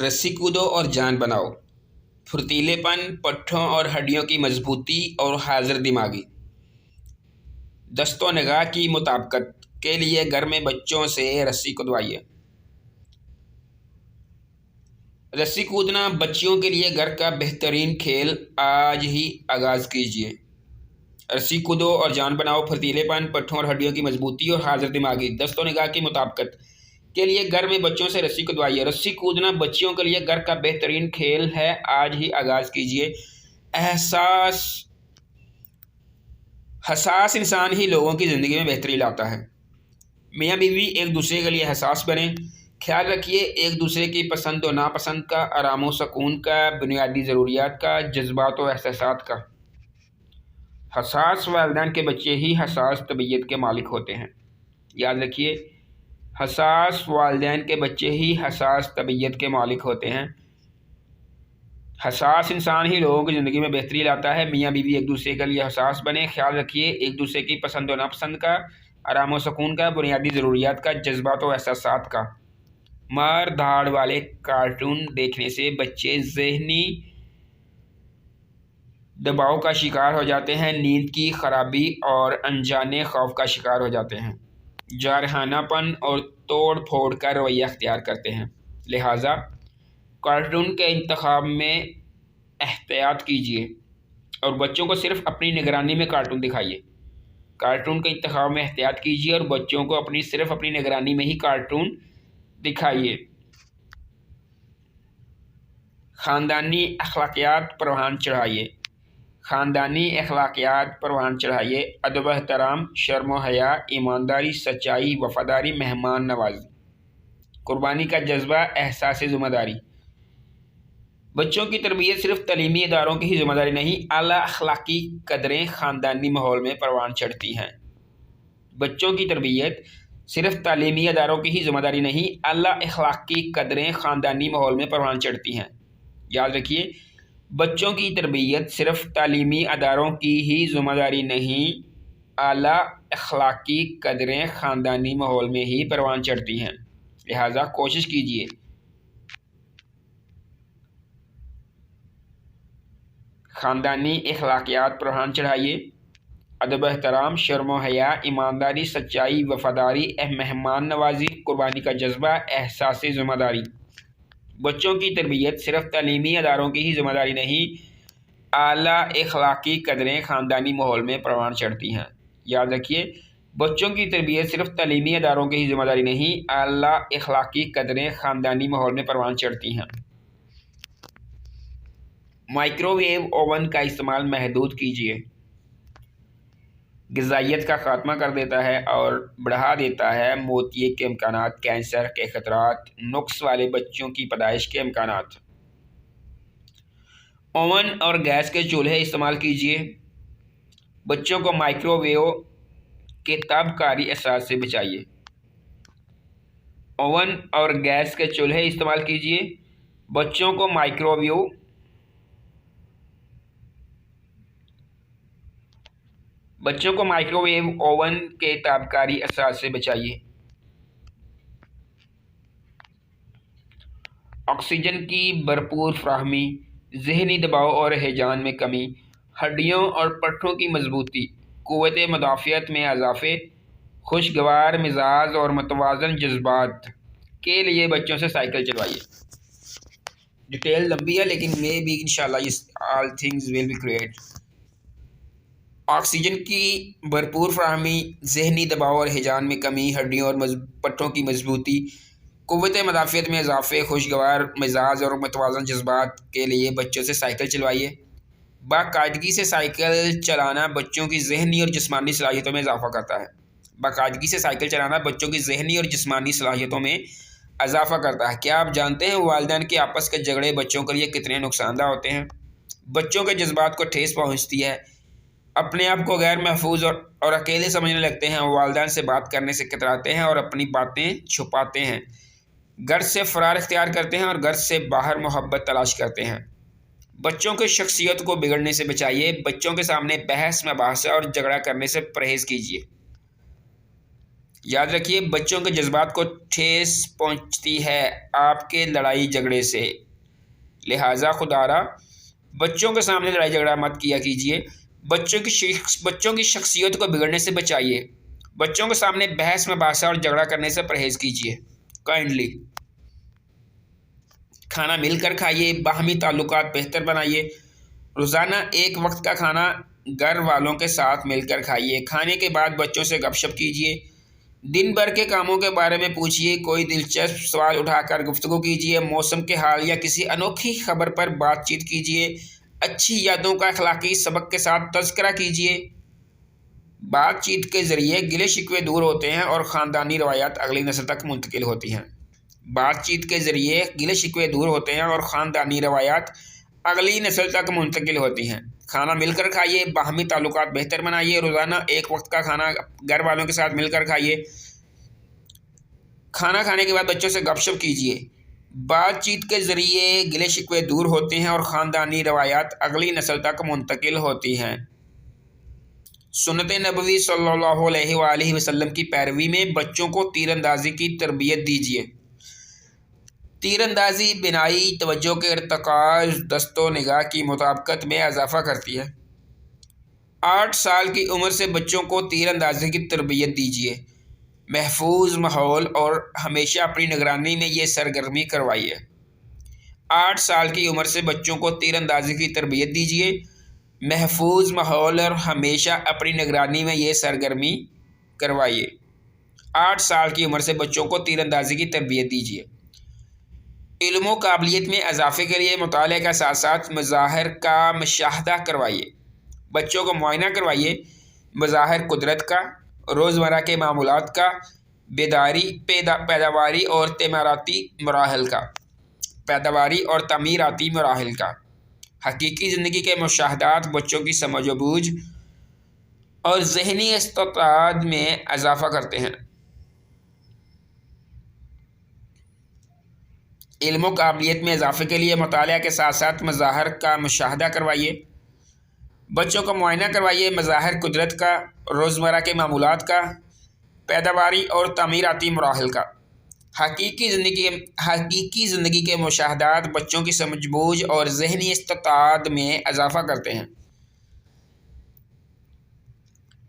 رسی کودو اور جان بناؤ، پھرتیلے پن، پٹھوں اور ہڈیوں کی مضبوطی اور حاضر دماغی۔ دست و نگاہ کی مطابقت کے لیے گھر میں بچوں سے رسی کودوائیے۔ رسی کودنا بچیوں کے لیے گھر کا بہترین کھیل آج ہی آغاز کیجیے۔ رسی کودو اور جان بناؤ، پھرتیلے پن، پٹھوں اور ہڈیوں کی مضبوطی اور حاضر دماغی۔ دست و نگاہ کی مطابقت کے لیے گھر میں بچوں سے رسی کودوائیے۔ رسی کودنا بچیوں کے لیے گھر کا بہترین کھیل ہے، آج ہی آغاز کیجیے۔ حساس انسان ہی لوگوں کی زندگی میں بہتری لاتا ہے۔ میاں بیوی ایک دوسرے کے لیے حساس بنیں۔ خیال رکھیے ایک دوسرے کی پسند و ناپسند کا، آرام و سکون کا، بنیادی ضروریات کا، جذبات و احساسات کا۔ حساس والدین کے بچے ہی حساس طبیعت کے مالک ہوتے ہیں۔ یاد رکھیے حساس والدین کے بچے ہی حساس طبیعت کے مالک ہوتے ہیں۔ حساس انسان ہی لوگوں کی زندگی میں بہتری لاتا ہے۔ میاں بیوی ایک دوسرے کے لیے حساس بنیں۔ خیال رکھیے ایک دوسرے کی پسند و ناپسند کا، آرام و سکون کا، بنیادی ضروریات کا، جذبات و احساسات کا۔ مار دھاڑ والے کارٹون دیکھنے سے بچے ذہنی دباؤ کا شکار ہو جاتے ہیں، نیند کی خرابی اور انجانے خوف کا شکار ہو جاتے ہیں، جارحانہ پن اور توڑ پھوڑ کا رویہ اختیار کرتے ہیں۔ لہٰذا کارٹون کے انتخاب میں احتیاط کیجیے اور بچوں کو صرف اپنی نگرانی میں کارٹون دکھائیے۔ کارٹون کے انتخاب میں احتیاط کیجیے اور بچوں کو صرف اپنی نگرانی میں ہی کارٹون دکھائیے۔ خاندانی اخلاقیات پروان چڑھائیے۔ خاندانی اخلاقیات پروان چڑھائیے۔ ادب و احترام، شرم و حیا، ایمانداری، سچائی، وفاداری، مہمان نوازی، قربانی کا جذبہ، احساس ذمہ داری۔ بچوں کی تربیت صرف تعلیمی اداروں کی ہی ذمہ داری نہیں، اعلیٰ اخلاقی قدریں خاندانی ماحول میں پروان چڑھتی ہیں۔ بچوں کی تربیت صرف تعلیمی اداروں کی ہی ذمہ داری نہیں، اعلیٰ اخلاقی قدریں خاندانی ماحول میں پروان چڑھتی ہیں۔ یاد رکھیے بچوں کی تربیت صرف تعلیمی اداروں کی ہی ذمہ داری نہیں، اعلیٰ اخلاقی قدریں خاندانی ماحول میں ہی پروان چڑھتی ہیں۔ لہٰذا کوشش کیجیے خاندانی اخلاقیات پروان چڑھائیے۔ ادب و احترام، شرم و حیا، ایمانداری، سچائی، وفاداری، مہمان نوازی، قربانی کا جذبہ، احساس ذمہ داری۔ بچوں کی تربیت صرف تعلیمی اداروں کی ہی ذمہ داری نہیں، اعلیٰ اخلاقی قدریں خاندانی ماحول میں پروان چڑھتی ہیں۔ یاد رکھیے بچوں کی تربیت صرف تعلیمی اداروں کی ہی ذمہ داری نہیں، اعلیٰ اخلاقی قدریں خاندانی ماحول میں پروان چڑھتی ہیں۔ مائکرو ویو اوون کا استعمال محدود کیجیے۔ غذائیت کا خاتمہ کر دیتا ہے اور بڑھا دیتا ہے موتیے کے امکانات، کینسر کے خطرات، نقص والے بچوں کی پیدائش کے امکانات۔ اوون اور گیس کے چولہے استعمال کیجیے۔ بچوں کو مائکرو ویو کے تابکاری اثرات سے بچائیے۔ اوون اور گیس کے چولہے استعمال کیجیے۔ بچوں کو مائکرو ویو اوون کے تابکاری اثرات سے بچائیے۔ آکسیجن کی بھرپور فراہمی، ذہنی دباؤ اور ہیجان میں کمی، ہڈیوں اور پٹھوں کی مضبوطی، قوت مدافعت میں اضافے، خوشگوار مزاج اور متوازن جذبات کے لیے بچوں سے سائیکل چلوائیے۔ ڈیٹیل لمبی ہے لیکن انشاءاللہ all things will be great۔ Oxygen کی بھرپور فراہمی، ذہنی دباؤ اور ہیجان میں کمی، ہڈیوں اور پٹھوں کی مضبوطی، قوت مدافعت میں اضافے، خوشگوار مزاج اور متوازن جذبات کے لیے بچوں سے سائیکل چلوائیے۔ باقاعدگی سے سائیکل چلانا بچوں کی ذہنی اور جسمانی صلاحیتوں میں اضافہ کرتا ہے۔ باقاعدگی سے سائیکل چلانا بچوں کی ذہنی اور جسمانی صلاحیتوں میں اضافہ کرتا ہے۔ کیا آپ جانتے ہیں والدین کے آپس کے جھگڑے بچوں کے لیے کتنے نقصان دہ ہوتے ہیں؟ بچوں کے جذبات کو ٹھیس پہنچتی ہے، اپنے آپ کو غیر محفوظ اور اکیلے سمجھنے لگتے ہیں، والدین سے بات کرنے سے کتراتے ہیں اور اپنی باتیں چھپاتے ہیں، گھر سے فرار اختیار کرتے ہیں اور گھر سے باہر محبت تلاش کرتے ہیں۔ بچوں کی شخصیت کو بگڑنے سے بچائیے۔ بچوں کے سامنے بحث مباحثہ اور جھگڑا کرنے سے پرہیز کیجیے۔ یاد رکھیے بچوں کے جذبات کو ٹھیس پہنچتی ہے آپ کے لڑائی جھگڑے سے، لہٰذا خدارا بچوں کے سامنے لڑائی جھگڑا مت کیا کیجیے، بچوں کی شخصیت کو بگڑنے سے بچائیے، بچوں کے سامنے بحث مباحثہ اور جھگڑا کرنے سے پرہیز کیجیے۔ کائنڈلی کھانا مل کر کھائیے، باہمی تعلقات بہتر بنائیے، روزانہ ایک وقت کا کھانا گھر والوں کے ساتھ مل کر کھائیے، کھانے کے بعد بچوں سے گپ شپ کیجیے، دن بھر کے کاموں کے بارے میں پوچھیے، کوئی دلچسپ سوال اٹھا کر گفتگو کیجیے، موسم کے حال یا کسی انوکھی خبر پر بات چیت کیجیے، اچھی یادوں کا اخلاقی سبق کے ساتھ تذکرہ کیجیے۔ بات چیت کے ذریعے گلے شکوے دور ہوتے ہیں اور خاندانی روایات اگلی نسل تک منتقل ہوتی ہیں۔ بات چیت کے ذریعے گلے شکوے دور ہوتے ہیں اور خاندانی روایات اگلی نسل تک منتقل ہوتی ہیں۔ کھانا مل کر کھائیے، باہمی تعلقات بہتر بنائیے، روزانہ ایک وقت کا کھانا گھر والوں کے ساتھ مل کر کھائیے، کھانا کھانے کے بعد بچوں سے گپ شپ کیجیے، بات چیت کے ذریعے گلے شکوے دور ہوتے ہیں اور خاندانی روایات اگلی نسل تک منتقل ہوتی ہیں۔ سنت نبوی صلی اللہ علیہ وآلہ وسلم کی پیروی میں بچوں کو تیر اندازی کی تربیت دیجیے۔ تیر اندازی بینائی توجہ کے ارتکاز دست و نگاہ کی مطابقت میں اضافہ کرتی ہے۔ 8 سال کی عمر سے بچوں کو تیر اندازی کی تربیت دیجیے، محفوظ ماحول اور ہمیشہ اپنی نگرانی میں یہ سرگرمی کروائیے۔ 8 سال کی عمر سے بچوں کو تیر اندازی کی تربیت دیجیے، محفوظ ماحول اور ہمیشہ اپنی نگرانی میں یہ سرگرمی کروائیے۔ 8 سال کی عمر سے بچوں کو تیر اندازی کی تربیت دیجیے۔ علم و قابلیت میں اضافے کے لیے مطالعے کا ساتھ ساتھ مظاہر کا مشاہدہ کروائیے۔ بچوں کو معائنہ کروائیے، مظاہر قدرت کا، روزمرہ کے معمولات کا، پیداواری اور تعمیراتی مراحل کا۔ حقیقی زندگی کے مشاہدات بچوں کی سمجھ و بوجھ اور ذہنی استعداد میں اضافہ کرتے ہیں۔ علم و قابلیت میں اضافے کے لیے مطالعہ کے ساتھ ساتھ مظاہر کا مشاہدہ کروائیے، بچوں کو معائنہ کروائیے، مظاہر قدرت کا، روزمرہ کے معمولات کا، پیداواری اور تعمیراتی مراحل کا۔ حقیقی زندگی کے مشاہدات بچوں کی سمجھ بوجھ اور ذہنی استعداد میں اضافہ کرتے ہیں۔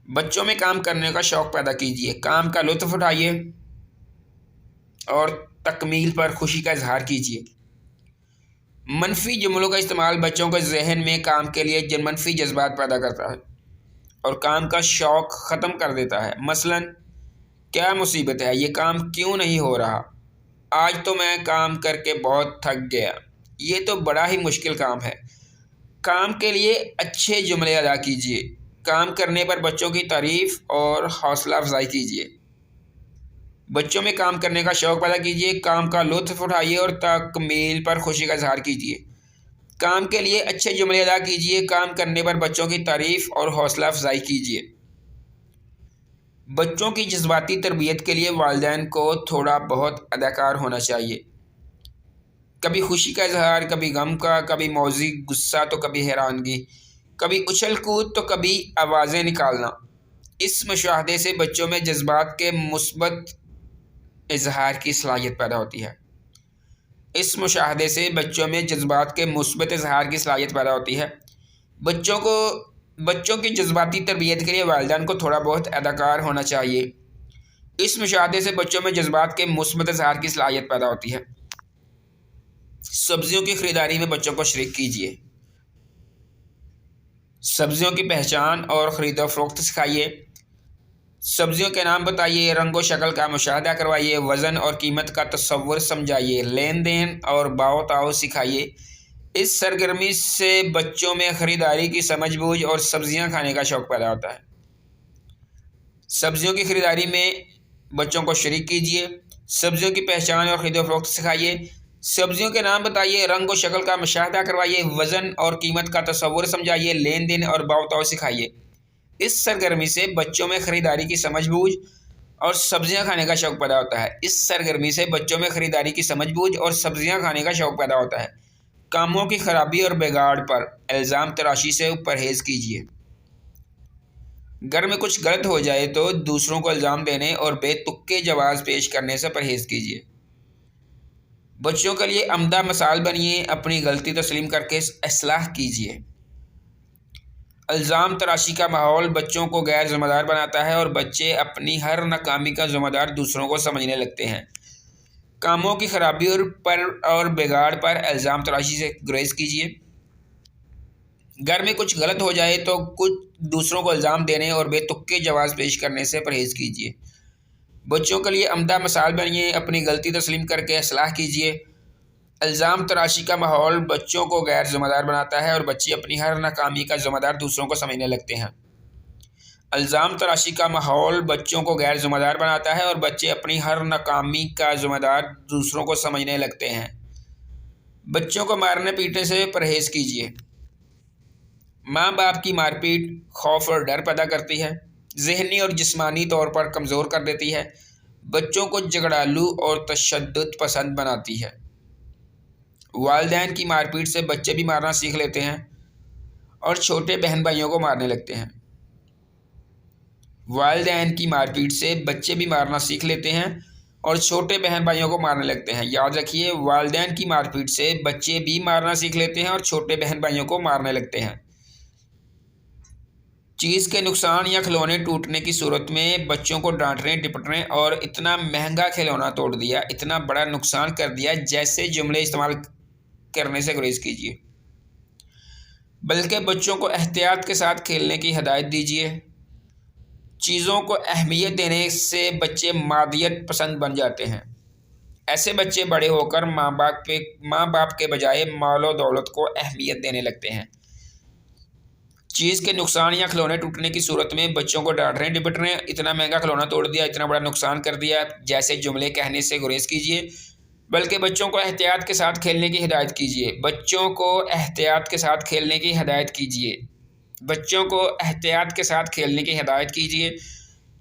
بچوں میں کام کرنے کا شوق پیدا کیجیے، کام کا لطف اٹھائیے اور تکمیل پر خوشی کا اظہار کیجیے۔ منفی جملوں کا استعمال بچوں کے ذہن میں کام کے لیے منفی جذبات پیدا کرتا ہے اور کام کا شوق ختم کر دیتا ہے۔ مثلاً، کیا مصیبت ہے، یہ کام کیوں نہیں ہو رہا، آج تو میں کام کر کے بہت تھک گیا، یہ تو بڑا ہی مشکل کام ہے۔ کام کے لیے اچھے جملے ادا کیجیے، کام کرنے پر بچوں کی تعریف اور حوصلہ افزائی کیجیے۔ بچوں میں کام کرنے کا شوق پیدا کیجیے، کام کا لطف اٹھائیے اور تکمیل پر خوشی کا اظہار کیجیے۔ کام کے لیے اچھے جملے ادا کیجیے، کام کرنے پر بچوں کی تعریف اور حوصلہ افزائی کیجیے۔ بچوں کی جذباتی تربیت کے لیے والدین کو تھوڑا بہت اداکار ہونا چاہیے۔ کبھی خوشی کا اظہار، کبھی غم کا، کبھی موزی غصہ تو کبھی حیرانگی، کبھی اچھل کود تو کبھی آوازیں نکالنا۔ اس مشاہدے سے بچوں میں جذبات کے مثبت اظہار کی صلاحیت پیدا ہوتی ہے۔ بچوں کی جذباتی تربیت کے لیے والدین کو تھوڑا بہت اداکار ہونا چاہیے۔ اس مشاہدے سے بچوں میں جذبات کے مثبت اظہار کی صلاحیت پیدا ہوتی ہے۔ سبزیوں کی خریداری میں بچوں کو شریک کیجیے، سبزیوں کی پہچان اور خرید و فروخت سکھائیے، سبزیوں کے نام بتائیے، رنگ و شکل کا مشاہدہ کروائیے، وزن اور قیمت کا تصور سمجھائیے، لین دین اور باؤ تاؤ سکھائیے۔ اس سرگرمی سے بچوں میں خریداری کی سمجھ بوجھ اور سبزیاں کھانے کا شوق پیدا ہوتا ہے۔ سبزیوں کی خریداری میں بچوں کو شریک کیجیے، سبزیوں کی پہچان اور خرید و فروخت سکھائیے، سبزیوں کے نام بتائیے، رنگ و شکل کا مشاہدہ کروائیے، وزن اور قیمت کا تصور سمجھائیے، لین دین اور باؤ تاؤ سکھائیے۔ اس سرگرمی سے بچوں میں خریداری کی سمجھ بوجھ اور سبزیاں کھانے کا شوق پیدا ہوتا ہے۔ اس سرگرمی سے بچوں میں خریداری کی سمجھ بوجھ اور سبزیاں کھانے کا شوق پیدا ہوتا ہے۔ کاموں کی خرابی اور بگاڑ پر الزام تراشی سے پرہیز کیجیے۔ گھر میں کچھ غلط ہو جائے تو دوسروں کو الزام دینے اور بے تکے جواز پیش کرنے سے پرہیز کیجیے۔ بچوں کے لیے عمدہ مثال بنیے، اپنی غلطی تسلیم کر کے اصلاح کیجیے۔ الزام تراشی کا ماحول بچوں کو غیر ذمہ دار بناتا ہے اور بچے اپنی ہر ناکامی کا ذمہ دار دوسروں کو سمجھنے لگتے ہیں۔ کاموں کی خرابی اور بگاڑ پر الزام تراشی سے گریز کیجیے۔ گھر میں کچھ غلط ہو جائے تو دوسروں کو الزام دینے اور بے تکے جواز پیش کرنے سے پرہیز کیجیے۔ بچوں کے لیے عمدہ مثال بنیے، اپنی غلطی تسلیم کر کے اصلاح کیجیے۔ الزام تراشی کا ماحول بچوں کو غیر ذمہ دار بناتا ہے اور بچے اپنی ہر ناکامی کا ذمہ دار دوسروں کو سمجھنے لگتے ہیں۔ الزام تراشی کا ماحول بچوں کو غیر ذمہ دار بناتا ہے اور بچے اپنی ہر ناکامی کا ذمہ دار دوسروں کو سمجھنے لگتے ہیں۔ بچوں کو مارنے پیٹنے سے پرہیز کیجیے۔ ماں باپ کی مار پیٹ خوف اور ڈر پیدا کرتی ہے، ذہنی اور جسمانی طور پر کمزور کر دیتی ہے، بچوں کو جھگڑالو اور تشدد پسند بناتی ہے۔ والدین کی مار پیٹ سے بچے بھی مارنا سیکھ لیتے ہیں اور چھوٹے بہن بھائیوں کو مارنے لگتے ہیں۔ والدین کی مار پیٹ سے بچے بھی مارنا سیکھ لیتے ہیں اور چھوٹے بہن بھائیوں کو مارنے لگتے ہیں۔ یاد رکھیے، والدین کی مار پیٹ سے بچے بھی مارنا سیکھ لیتے ہیں اور چھوٹے بہن بھائیوں کو مارنے لگتے ہیں۔ چیز کے نقصان یا کھلونے ٹوٹنے کی صورت میں بچوں کو ڈانٹنے ڈپٹنے اور اتنا مہنگا کھلونا توڑ دیا، اتنا بڑا نقصان کر دیا جیسے جملے استعمال کرنے سے گریز کیجیے، بلکہ بچوں کو احتیاط کے ساتھ کھیلنے کی ہدایت دیجیے۔ چیزوں کو اہمیت دینے سے بچے مادیت پسند بن جاتے ہیں۔ ایسے بچے بڑے ہو کر ماں باپ کے بجائے مال و دولت کو اہمیت دینے لگتے ہیں۔ چیز کے نقصان یا کھلونے ٹوٹنے کی صورت میں بچوں کو ڈانٹنے ڈپٹنے، اتنا مہنگا کھلونا توڑ دیا، اتنا بڑا نقصان کر دیا جیسے جملے کہنے سے گریز کیجیے، بلکہ بچوں کو احتیاط کے ساتھ کھیلنے کی ہدایت کیجیے۔ بچوں کو احتیاط کے ساتھ کھیلنے کی ہدایت کیجیے۔ بچوں کو احتیاط کے ساتھ کھیلنے کی ہدایت کیجیے۔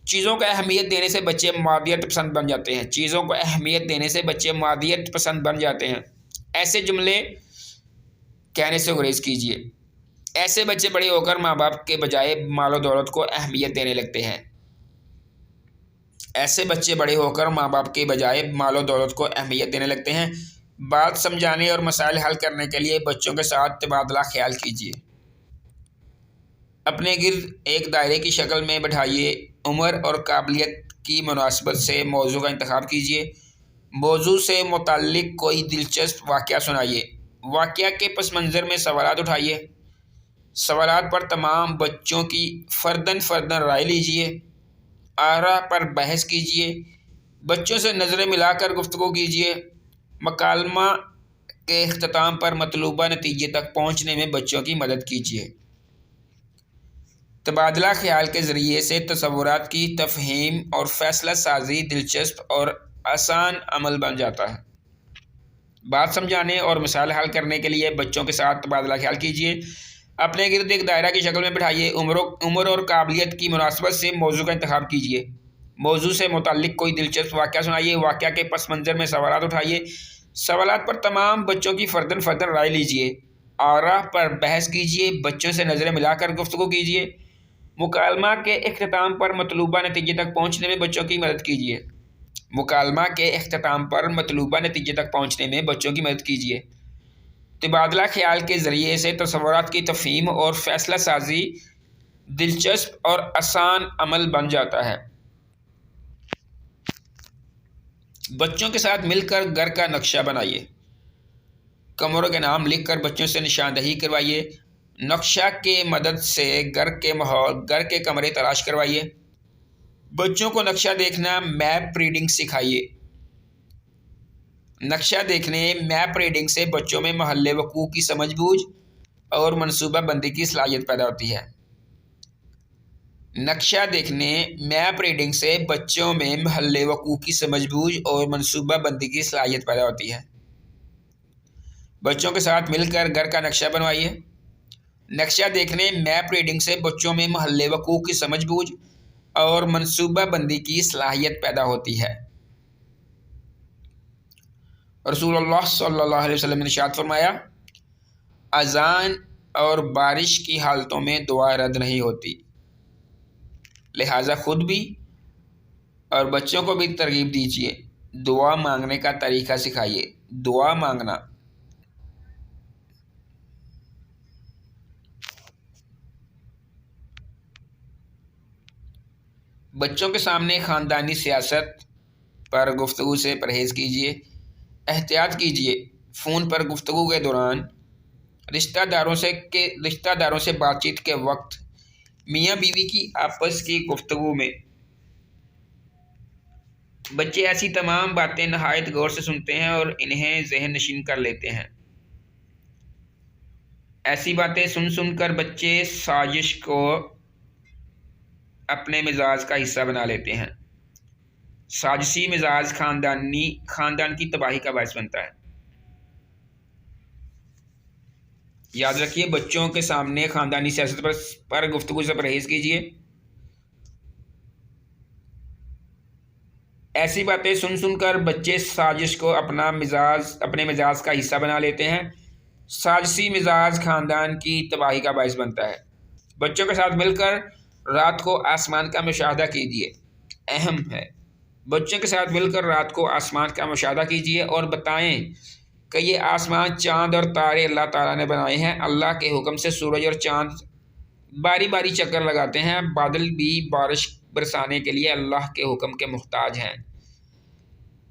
چیزوں کو اہمیت دینے سے بچے مادیت پسند بن جاتے ہیں۔ چیزوں کو اہمیت دینے سے بچے مادیت پسند بن جاتے ہیں۔ ایسے جملے کہنے سے گریز کیجیے۔ ایسے بچے بڑے ہو کر ماں باپ کے بجائے مال و دولت کو اہمیت دینے لگتے ہیں۔ ایسے بچے بڑے ہو کر ماں باپ کے بجائے مال و دولت کو اہمیت دینے لگتے ہیں۔ بات سمجھانے اور مسائل حل کرنے کے لیے بچوں کے ساتھ تبادلہ خیال کیجیے۔ اپنے گرد ایک دائرے کی شکل میں بٹھائیے۔ عمر اور قابلیت کی مناسبت سے موضوع کا انتخاب کیجیے۔ موضوع سے متعلق کوئی دلچسپ واقعہ سنائیے۔ واقعہ کے پس منظر میں سوالات اٹھائیے۔ سوالات پر تمام بچوں کی فرداً رائے لیجیے۔ آراء پر بحث کیجیے۔ بچوں سے نظریں ملا کر گفتگو کیجیے۔ مکالمہ کے اختتام پر مطلوبہ نتیجے تک پہنچنے میں بچوں کی مدد کیجیے۔ تبادلہ خیال کے ذریعے سے تصورات کی تفہیم اور فیصلہ سازی دلچسپ اور آسان عمل بن جاتا ہے۔ بات سمجھانے اور مسائل حل کرنے کے لیے بچوں کے ساتھ تبادلہ خیال کیجیے۔ اپنے گرد ایک دائرہ کی شکل میں بٹھائیے۔ عمر اور قابلیت کی مناسبت سے موضوع کا انتخاب کیجیے۔ موضوع سے متعلق کوئی دلچسپ واقعہ سنائیے۔ واقعہ کے پس منظر میں سوالات اٹھائیے۔ سوالات پر تمام بچوں کی فرداً رائے لیجیے۔ آراء پر بحث کیجیے۔ بچوں سے نظریں ملا کر گفتگو کیجیے۔ مکالمہ کے اختتام پر مطلوبہ نتیجے تک پہنچنے میں بچوں کی مدد کیجیے۔ مکالمہ کے اختتام پر مطلوبہ نتیجے تک پہنچنے میں بچوں کی مدد کیجیے۔ تبادلہ خیال کے ذریعے سے تصورات کی تفہیم اور فیصلہ سازی دلچسپ اور آسان عمل بن جاتا ہے۔ بچوں کے ساتھ مل کر گھر کا نقشہ بنائیے۔ کمروں کے نام لکھ کر بچوں سے نشاندہی کروائیے۔ نقشہ کے مدد سے گھر کے کمرے تلاش کروائیے۔ بچوں کو نقشہ دیکھنا، میپ ریڈنگ سکھائیے۔ نقشہ دیکھنے، میپ ریڈنگ سے بچوں میں محل وقوع کی سمجھ بوجھ اور منصوبہ بندی کی صلاحیت پیدا ہوتی ہے۔ نقشہ دیکھنے، میپ ریڈنگ سے بچوں میں محل وقوع کی سمجھ بوجھ اور منصوبہ بندی کی صلاحیت پیدا ہوتی ہے۔ بچوں کے ساتھ مل کر گھر کا نقشہ بنوائیے۔ نقشہ دیکھنے، میپ ریڈنگ سے بچوں میں محل وقوع کی سمجھ بوجھ اور منصوبہ بندی کی صلاحیت پیدا ہوتی ہے۔ رسول اللہ صلی اللہ علیہ وسلم نے ارشاد فرمایا، اذان اور بارش کی حالتوں میں دعا رد نہیں ہوتی۔ لہٰذا خود بھی اور بچوں کو بھی ترغیب دیجیے، دعا مانگنے کا طریقہ سکھائیے۔ دعا مانگنا بچوں کے سامنے خاندانی سیاست پر گفتگو سے پرہیز کیجیے۔ احتیاط کیجیے، فون پر گفتگو کے دوران رشتہ داروں سے بات چیت کے وقت میاں بیوی کی آپس کی گفتگو میں بچے ایسی تمام باتیں نہایت غور سے سنتے ہیں اور انہیں ذہن نشین کر لیتے ہیں۔ ایسی باتیں سن کر بچے سازش کو اپنے مزاج کا حصہ بنا لیتے ہیں۔ سازشی مزاج خاندان کی تباہی کا باعث بنتا ہے۔ یاد رکھیے، بچوں کے سامنے خاندانی سیاست پر گفتگو سے پرہیز کیجیے۔ ایسی باتیں سن کر بچے سازش کو اپنے مزاج کا حصہ بنا لیتے ہیں۔ سازشی مزاج خاندان کی تباہی کا باعث بنتا ہے۔ بچوں کے ساتھ مل کر رات کو آسمان کا مشاہدہ کیجیے۔ اہم ہے، بچوں کے ساتھ مل کر رات کو آسمان کا مشاہدہ کیجیے اور بتائیں کہ یہ آسمان، چاند اور تارے اللہ تعالیٰ نے بنائے ہیں۔ اللہ کے حکم سے سورج اور چاند باری باری چکر لگاتے ہیں۔ بادل بھی بارش برسانے کے لیے اللہ کے حکم کے محتاج ہیں۔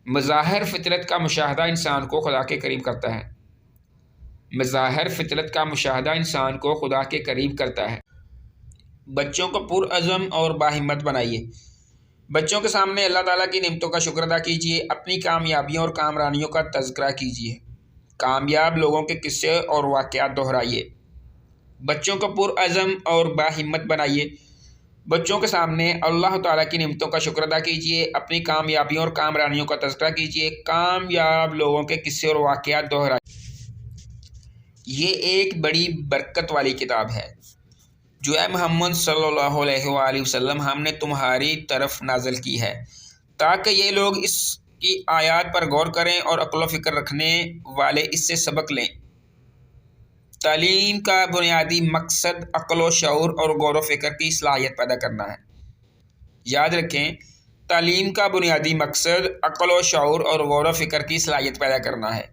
مظاہر فطرت کا مشاہدہ انسان کو خدا کے قریب کرتا ہے۔ مظاہر فطرت کا مشاہدہ انسان کو خدا کے قریب کرتا ہے۔ بچوں کو پرعزم اور باہمت بنائیے۔ بچوں کے سامنے اللہ تعالیٰ کی نعمتوں کا شکر ادا کیجیے۔ اپنی کامیابیوں اور کامرانیوں کا تذکرہ کیجیے۔ کامیاب لوگوں کے قصے اور واقعات دہرائیے۔ بچوں کو پرعزم اور باہمت بنائیے۔ بچوں کے سامنے اللہ تعالیٰ کی نعمتوں کا شکر ادا کیجیے۔ اپنی کامیابیوں اور کامرانیوں کا تذکرہ کیجیے۔ کامیاب لوگوں کے قصے اور واقعات دہرائیے۔ یہ ایک بڑی برکت والی کتاب ہے جو اے محمد صلی اللہ علیہ وآلہ وسلم ہم نے تمہاری طرف نازل کی ہے، تاکہ یہ لوگ اس کی آیات پر غور کریں اور عقل و فکر رکھنے والے اس سے سبق لیں۔ تعلیم کا بنیادی مقصد عقل و شعور اور غور و فکر کی صلاحیت پیدا کرنا ہے۔ یاد رکھیں، تعلیم کا بنیادی مقصد عقل و شعور اور غور و فکر کی صلاحیت پیدا کرنا ہے۔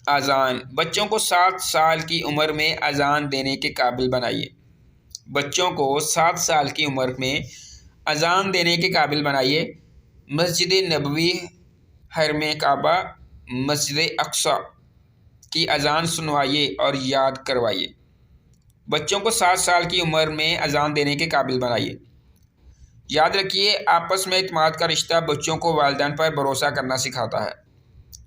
اذان، بچوں کو 7 سال کی عمر میں اذان دینے کے قابل بنائیے۔ بچوں کو 7 سال کی عمر میں اذان دینے کے قابل بنائیے۔ مسجد نبوی، حرم کعبہ، مسجد اقصی کی اذان سنوائیے اور یاد کروائیے۔ بچوں کو 7 سال کی عمر میں اذان دینے کے قابل بنائیے۔ یاد رکھیے، آپس میں اعتماد کا رشتہ بچوں کو والدین پر بھروسہ کرنا سکھاتا ہے۔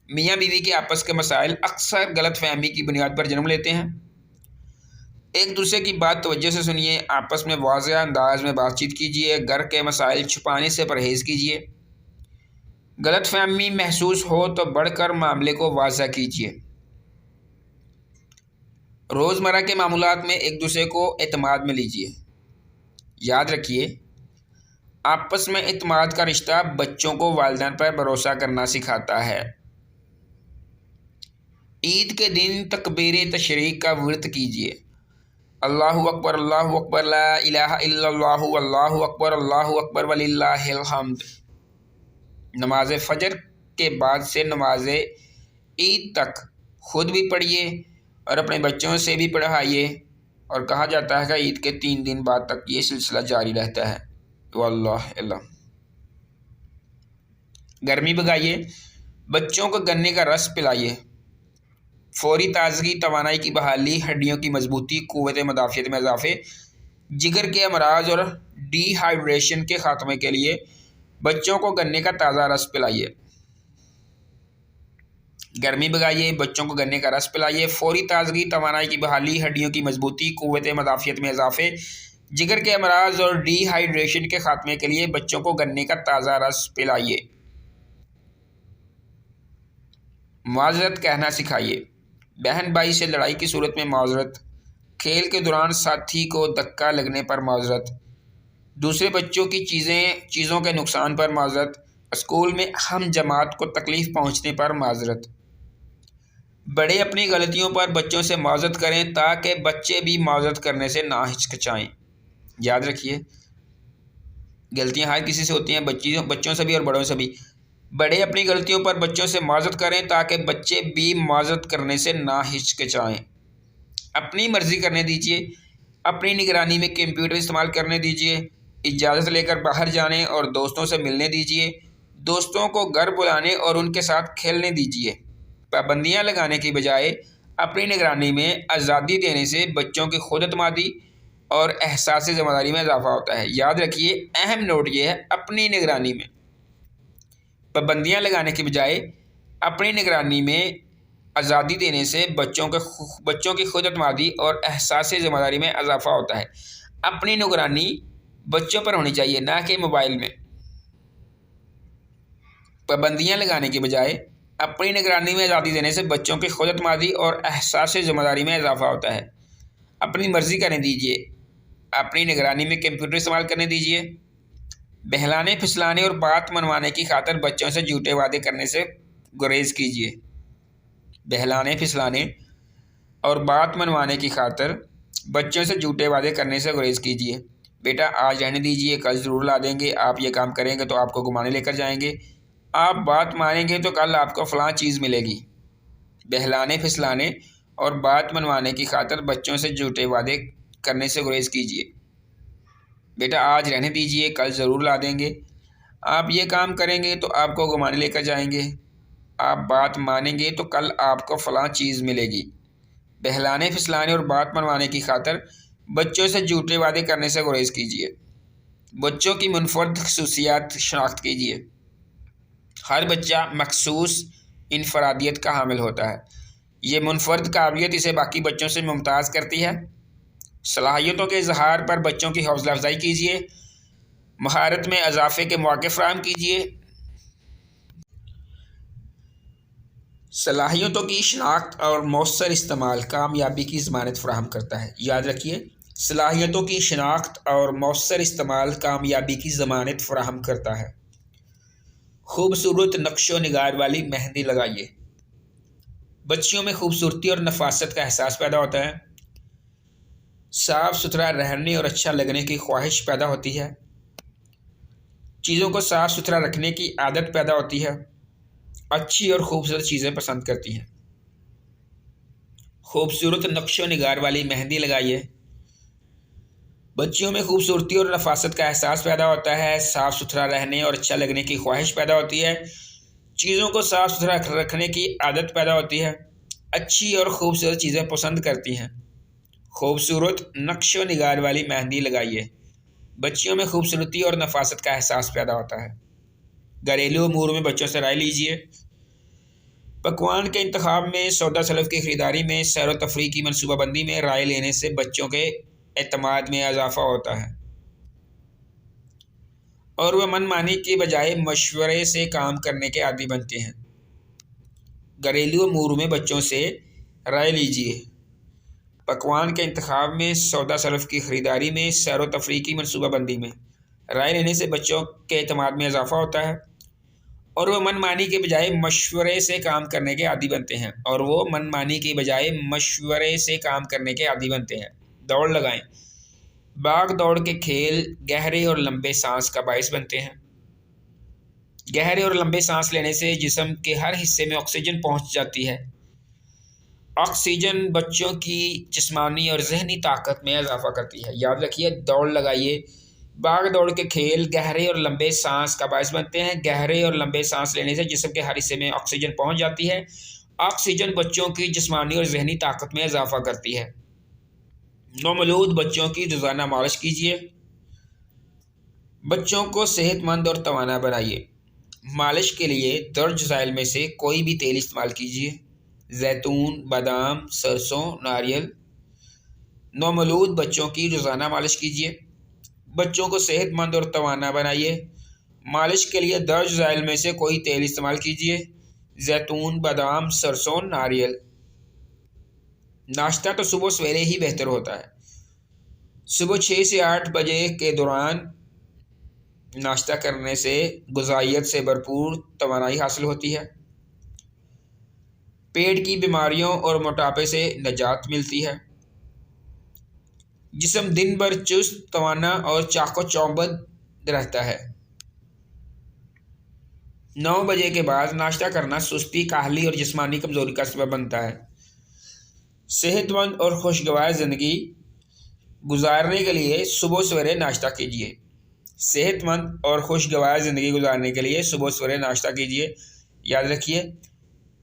میاں بیوی کے آپس کے مسائل اکثر غلط فہمی کی بنیاد پر جنم لیتے ہیں۔ ایک دوسرے کی بات توجہ سے سنیے، آپس میں واضح انداز میں بات چیت کیجیے، گھر کے مسائل چھپانے سے پرہیز کیجیے۔ غلط فہمی محسوس ہو تو بڑھ کر معاملے کو واضح کیجیے۔ روزمرہ کے معاملات میں ایک دوسرے کو اعتماد میں لیجیے۔ یاد رکھیے، آپس میں اعتماد کا رشتہ بچوں کو والدین پر بھروسہ کرنا سکھاتا ہے۔ عید کے دن تکبیر تشریق کا ورد کیجیے۔ اللہ اکبر، اللہ اکبر، لا الہ الا اللہ، اللہ اکبر وللہ الحمد۔ نماز فجر کے بعد سے نماز عید تک خود بھی پڑھیے اور اپنے بچوں سے بھی پڑھائیے، اور کہا جاتا ہے کہ عید کے 3 دن بعد تک یہ سلسلہ جاری رہتا ہے۔ واللہ علم۔ گرمی بھگائیے، بچوں کو گنے کا رس پلائیے۔ فوری تازگی، توانائی کی بحالی، ہڈیوں کی مضبوطی، قوت مدافعت میں اضافے، جگر کے امراض اور ڈی ہائیڈریشن کے خاتمے کے لیے بچوں کو گنے کا تازہ رس پلائیے۔ گرمی بھگائیے، بچوں کو گنے کا رس پلائیے۔ فوری تازگی، توانائی کی بحالی، ہڈیوں کی مضبوطی، قوت مدافعت میں اضافے، جگر کے امراض اور ڈی ہائیڈریشن کے خاتمے کے لیے بچوں کو گنے کا تازہ رس پلائیے۔ معذرت کہنا سکھائیے، بہن بھائی سے لڑائی کی صورت میں معذرت، کھیل کے دوران ساتھی کو دھکا لگنے پر معذرت، دوسرے بچوں کی چیزوں کے نقصان پر معذرت، اسکول میں ہم جماعت کو تکلیف پہنچنے پر معذرت۔ بڑے اپنی غلطیوں پر بچوں سے معذرت کریں تاکہ بچے بھی معذرت کرنے سے نہ ہچکچائیں۔ یاد رکھیے، غلطیاں ہر کسی سے ہوتی ہیں، بچوں سے بھی اور بڑوں سے بھی۔ بڑے اپنی غلطیوں پر بچوں سے معذرت کریں تاکہ بچے بھی معذرت کرنے سے نہ ہچکچائیں۔ اپنی مرضی کرنے دیجیے، اپنی نگرانی میں کمپیوٹر استعمال کرنے دیجیے، اجازت لے کر باہر جانے اور دوستوں سے ملنے دیجیے، دوستوں کو گھر بلانے اور ان کے ساتھ کھیلنے دیجیے۔ پابندیاں لگانے کی بجائے اپنی نگرانی میں آزادی دینے سے بچوں کی خود اعتمادی اور احساس ذمہ داری میں اضافہ ہوتا ہے۔ یاد رکھیے، اہم نوٹ یہ ہے، اپنی نگرانی میں پابندیاں لگانے کی بجائے اپنی نگرانی میں آزادی دینے سے بچوں کی خود اعتمادی اور احساس ذمہ داری میں اضافہ ہوتا ہے۔ اپنی نگرانی بچوں پر ہونی چاہیے، نہ کہ موبائل میں۔ پابندیاں لگانے کی بجائے اپنی نگرانی میں آزادی دینے سے بچوں کی خود اعتمادی اور احساس ذمہ داری میں اضافہ ہوتا ہے۔ اپنی مرضی کرنے دیجیے، اپنی نگرانی میں کمپیوٹر استعمال کرنے دیجیے۔ بہلانے پھسلانے اور بات منوانے کی خاطر بچوں سے جھوٹے وعدے کرنے سے گریز کیجیے۔ بہلانے پھسلانے اور بات منوانے کی خاطر بچوں سے جھوٹے وعدے کرنے سے گریز کیجیے۔ بیٹا آج رہنے دیجیے، کل ضرور لا دیں گے، آپ یہ کام کریں گے تو آپ کو گھمانے لے کر جائیں گے، آپ بات مانیں گے تو کل آپ کو فلاں چیز ملے گی۔ بہلانے پھسلانے اور بات منوانے کی خاطر بچوں سے جھوٹے وعدے کرنے سے گریز کیجیے۔ بیٹا آج رہنے دیجیے، کل ضرور لا دیں گے، آپ یہ کام کریں گے تو آپ کو گھمانے لے کر جائیں گے، آپ بات مانیں گے تو کل آپ کو فلاں چیز ملے گی۔ بہلانے پھسلانے اور بات منوانے کی خاطر بچوں سے جھوٹے وعدے کرنے سے گریز کیجیے۔ بچوں کی منفرد خصوصیات شناخت کیجیے۔ ہر بچہ مخصوص انفرادیت کا حامل ہوتا ہے۔ یہ منفرد قابلیت اسے باقی بچوں سے ممتاز کرتی ہے۔ صلاحیتوں کے اظہار پر بچوں کی حوصلہ افزائی کیجیے، مہارت میں اضافے کے مواقع فراہم کیجیے۔ صلاحیتوں کی شناخت اور مؤثر استعمال کامیابی کی ضمانت فراہم کرتا ہے۔ یاد رکھیے، صلاحیتوں کی شناخت اور مؤثر استعمال کامیابی کی ضمانت فراہم کرتا ہے۔ خوبصورت نقش و نگار والی مہندی لگائیے۔ بچیوں میں خوبصورتی اور نفاست کا احساس پیدا ہوتا ہے، صاف ستھرا رہنے اور اچھا لگنے کی خواہش پیدا ہوتی ہے، چیزوں کو صاف ستھرا رکھنے کی عادت پیدا ہوتی ہے، اچھی اور خوبصورت چیزیں پسند کرتی ہیں۔ خوبصورت نقش و نگار والی مہندی لگائیے۔ بچیوں میں خوبصورتی اور نفاست کا احساس پیدا ہوتا ہے، صاف ستھرا رہنے اور اچھا لگنے کی خواہش پیدا ہوتی ہے، چیزوں کو صاف ستھرا رکھنے کی عادت پیدا ہوتی ہے، اچھی اور خوبصورت چیزیں پسند کرتی ہیں۔ خوبصورت نقش و نگار والی مہندی لگائیے۔ بچیوں میں خوبصورتی اور نفاست کا احساس پیدا ہوتا ہے۔ گھریلو امور میں بچوں سے رائے لیجیے۔ پکوان کے انتخاب میں، سودا سلف کی خریداری میں، سیر و تفریح کی منصوبہ بندی میں رائے لینے سے بچوں کے اعتماد میں اضافہ ہوتا ہے اور وہ من مانی کی بجائے مشورے سے کام کرنے کے عادی بنتے ہیں۔ گھریلو امور میں بچوں سے رائے لیجیے۔ پکوان کے انتخاب میں، سودا سلف کی خریداری میں، سیر و تفریح کی منصوبہ بندی میں رائے لینے سے بچوں کے اعتماد میں اضافہ ہوتا ہے اور وہ من مانی کے بجائے مشورے سے کام کرنے کے عادی بنتے ہیں۔ دوڑ لگائیں۔ بھاگ دوڑ کے کھیل گہرے اور لمبے سانس کا باعث بنتے ہیں۔ گہرے اور لمبے سانس لینے سے جسم کے ہر حصے میں آکسیجن پہنچ جاتی ہے۔ آکسیجن بچوں کی جسمانی اور ذہنی طاقت میں اضافہ کرتی ہے۔ یاد رکھیے، دوڑ لگائیے۔ بھاگ دوڑ کے کھیل گہرے اور لمبے سانس کا باعث بنتے ہیں۔ گہرے اور لمبے سانس لینے سے جسم کے ہر حصے میں آکسیجن پہنچ جاتی ہے۔ آکسیجن بچوں کی جسمانی اور ذہنی طاقت میں اضافہ کرتی ہے۔ نومولود بچوں کی روزانہ مالش کیجیے۔ بچوں کو صحت مند اور توانا بنائیے۔ مالش کے لیے درج ذیل میں سے کوئی بھی تیل استعمال کیجیے: زیتون، بادام، سرسوں، ناریل۔ نومولود بچوں کی روزانہ مالش کیجیے۔ بچوں کو صحت مند اور توانا بنائیے۔ مالش کے لیے درج ذیل میں سے کوئی تیل استعمال کیجیے: زیتون، بادام، سرسوں، ناریل۔ ناشتہ تو صبح سویرے ہی بہتر ہوتا ہے۔ صبح 6 سے 8 بجے کے دوران ناشتہ کرنے سے غذائیت سے بھرپور توانائی حاصل ہوتی ہے۔ پیٹ کی بیماریوں اور موٹاپے سے نجات ملتی ہے، جسم دن بھر چست، توانا اور چاق و چوبند رہتا ہے۔ 9 بجے کے بعد ناشتہ کرنا سستی، کاہلی اور جسمانی کمزوری کا سبب بنتا ہے۔ صحت مند اور خوشگوار زندگی گزارنے کے لیے صبح سویرے ناشتہ کیجیے۔ صحت مند اور خوشگوار زندگی گزارنے کے لیے صبح سویرے ناشتہ کیجیے۔ یاد رکھیے،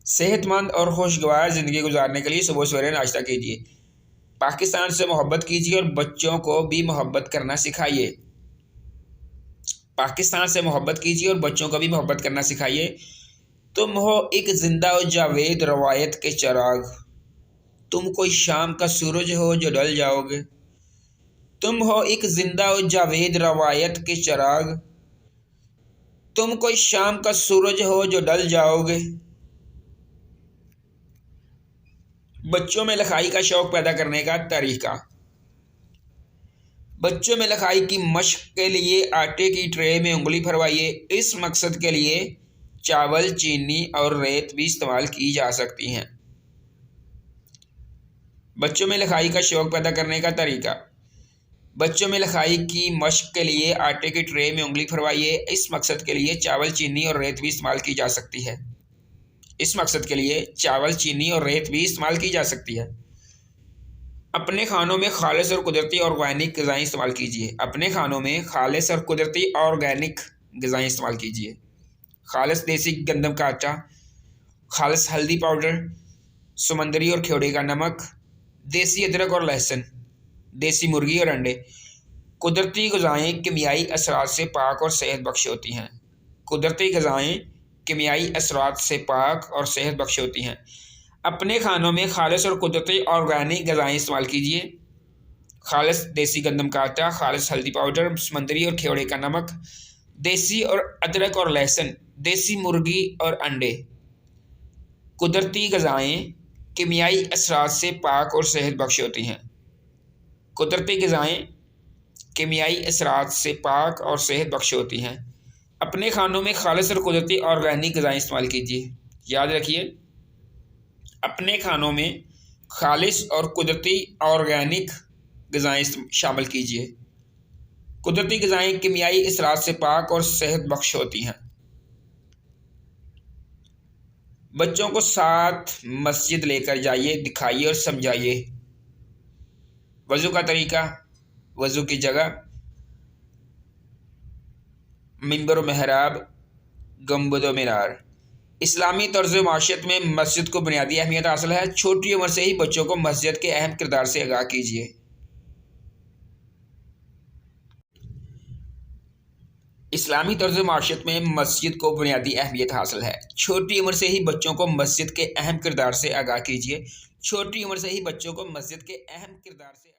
صحت مند اور خوشگوار زندگی گزارنے کے لیے صبح سویرے ناشتہ کیجیے۔ پاکستان سے محبت کیجیے اور بچوں کو بھی محبت کرنا سکھائیے۔ پاکستان سے محبت کیجیے اور بچوں کو بھی محبت کرنا سکھائیے۔ تم ہو ایک زندہ و جاوید روایت کے چراغ، تم کوئی شام کا سورج ہو جو ڈل جاؤ گے۔ تم ہو ایک زندہ و جاوید روایت کے چراغ، تم کوئی شام کا سورج ہو جو ڈل جاؤ گے۔ بچوں میں لکھائی کا شوق پیدا کرنے کا طریقہ۔ بچوں میں لکھائی کی مشق کے لیے آٹے کی ٹرے میں انگلی پھروائیے۔ اس مقصد کے لیے چاول، چینی اور ریت بھی استعمال کی جا سکتی ہیں۔ بچوں میں لکھائی کا شوق پیدا کرنے کا طریقہ۔ بچوں میں لکھائی کی مشق کے لیے آٹے کی ٹرے میں انگلی پھروائیے۔ اس مقصد کے لیے چاول، چینی اور ریت بھی استعمال کی جا سکتی ہے۔ اس مقصد کے لیے چاول، چینی اور ریت بھی استعمال کی جا سکتی ہے۔ اپنے کھانوں میں خالص اور قدرتی آرگینک غذائیں استعمال کیجیے۔ اپنے کھانوں میں خالص اور قدرتی آرگینک غذائیں استعمال کیجیے۔ خالص دیسی گندم کا آٹا، خالص ہلدی پاؤڈر، سمندری اور کھیوڑے کا نمک، دیسی ادرک اور لہسن، دیسی مرغی اور انڈے۔ قدرتی غذائیں کیمیائی اثرات سے پاک اور صحت بخش ہوتی ہیں۔ قدرتی غذائیں کیمیائی اثرات سے پاک اور صحت بخش ہوتی ہیں۔ اپنے کھانوں میں خالص اور قدرتی آرگینک غذائیں استعمال کیجیے۔ خالص دیسی گندم کا آٹا، خالص ہلدی پاؤڈر، سمندری اور کھیوڑے کا نمک، دیسی اور ادرک اور لہسن، دیسی مرغی اور انڈے۔ قدرتی غذائیں کیمیائی اثرات سے پاک اور صحت بخش ہوتی ہیں۔ قدرتی غذائیں کیمیائی اثرات سے پاک اور صحت بخش ہوتی ہیں۔ اپنے کھانوں میں خالص اور قدرتی آرگینک غذائیں استعمال کیجیے۔ یاد رکھیے، اپنے کھانوں میں خالص اور قدرتی آرگینک غذائیں شامل کیجیے۔ قدرتی غذائیں کیمیائی اثرات سے پاک اور صحت بخش ہوتی ہیں۔ بچوں کو ساتھ مسجد لے کر جائیے، دکھائیے اور سمجھائیے۔ وضو کا طریقہ۔ وضو کی جگہ منبر و محراب، گنبد و مینار۔ اسلامی طرز معیشت میں مسجد کو بنیادی اہمیت حاصل ہے۔ چھوٹی عمر سے ہی بچوں کو مسجد کے اہم کردار سے آگاہ کیجیے۔ اسلامی طرز معیشت میں مسجد کو بنیادی اہمیت حاصل ہے۔ چھوٹی عمر سے ہی بچوں کو مسجد کے اہم کردار سے آگاہ کیجیے۔ چھوٹی عمر سے ہی بچوں کو مسجد کے اہم کردار سے